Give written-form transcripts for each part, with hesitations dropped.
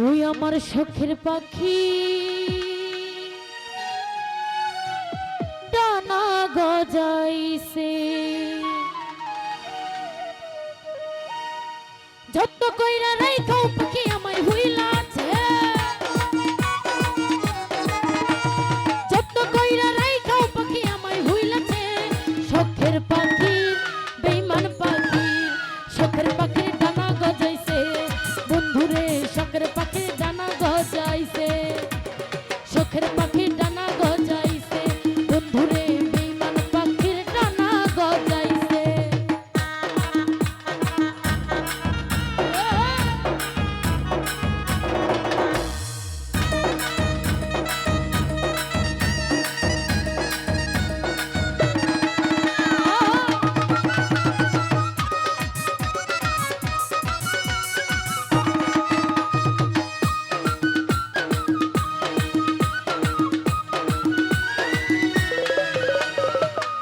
ওই আমার শখের পাখি ডানা গজাইছে, যত কইরা রাইখাও পাখি আমায় ভুইলাছে, যত কইরা রাইখাও পাখি আমায় ভুইলাছে। শখের পাখি বেঈমান পাখি, শখের পাখির ডানা গজাইছে বন্ধুরে, শখের পাখির ডানা গজাইছে, শখের পাখির ডানা গজাইছে বন্ধুরে, বেঈমান পাখির ডানা গজাইছে।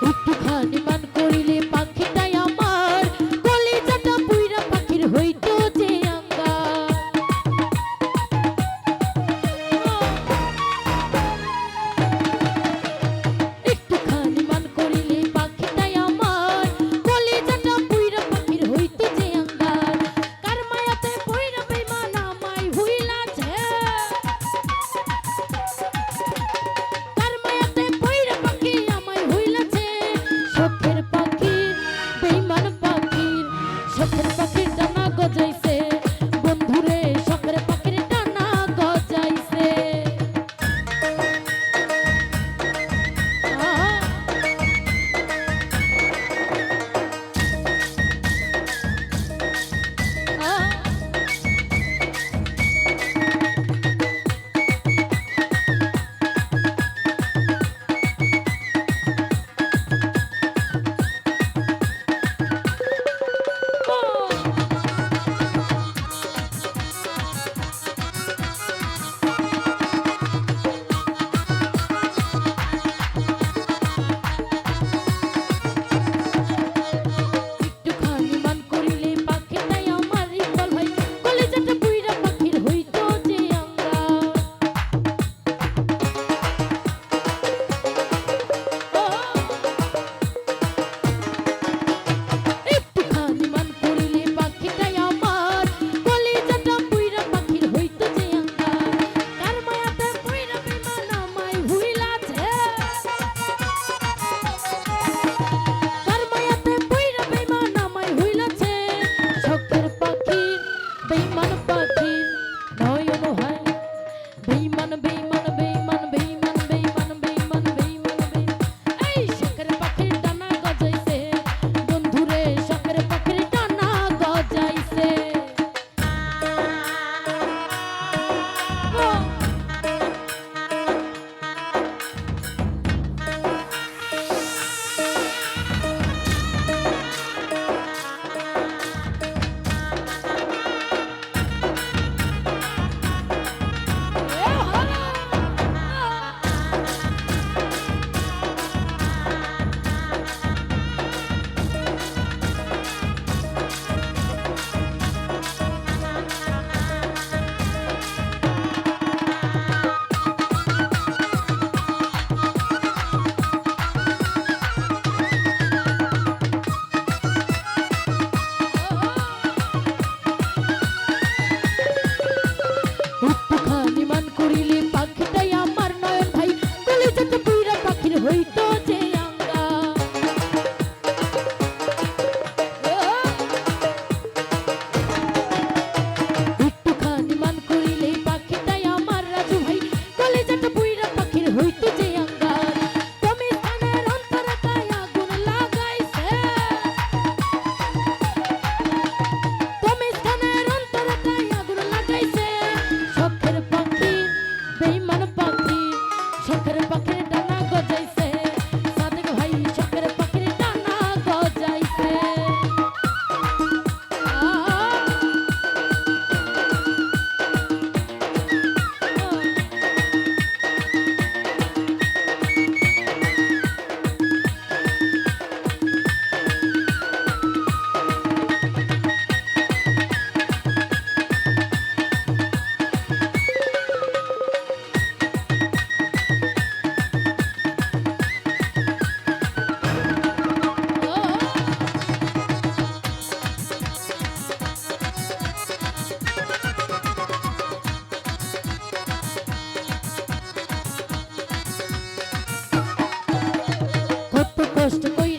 একটুখানি মান করিলে পাখিটাই আমার কলিজাটা পুইরা পাখির হইতো যে আঙ্গার। একটুখানি মান করিলে পাখিটাই আমার কলিজাটা পুইরা পাখির হইতো যে আঙ্গার। কার মায়াতে পইরা বেঈমান আমায় ভুইলাছে, কার মায়াতে পইরা পাখি আমায় ভুইলাছে। শখের পাখির বেঈমান পাখির, শখের পাখির ডানা গজাইছে বন্ধুরে, শখের পাখির ডানা গজাইছে। একটুখানি মান করিলে পাখিটাই আমার ইকবাল ভাই কলিজাটা পুইরা পাখির হইতো যে আঙ্গার। একটুখানি মান করিলে পাখিটাই আমার কলিজাটা পুইরা পাখির হইতো যে আঙ্গার। কার মায়াতে পুইরা বেঈমান আমায় ভুইলাছে, কার মায়াতে পইরা বেঈমান আমায় ভুইলাছে। শখের পাখির বেঈমান পাখির নয়ন হয় বেঈমান বেঈমান বেঈমান বেঈমান বেঈমান বেঈমান বেঈমান বেঈমান। এই শখের পাখির ডানা গজাইছে বন্ধুরে, শখের পাখির ডানা গজাইছে। একটুখানি মান করিলে পাখিটাই আমার নয়ন ভাই কলিজাটা পুইরা পাখির হইতো যে আঙ্গার। একটুখানি মান করিলে পাখিটাই আমার রাজু ভাই কলিজাটা পুইরা পাখির হইতো যে আঙ্গার। তুমি স্থানের অন্তরে তাই আগুন লাগাইছে, তুমি স্থানের অন্তরে তাই আগুন লাগাইছে। শখের পাখি কষ্ট কই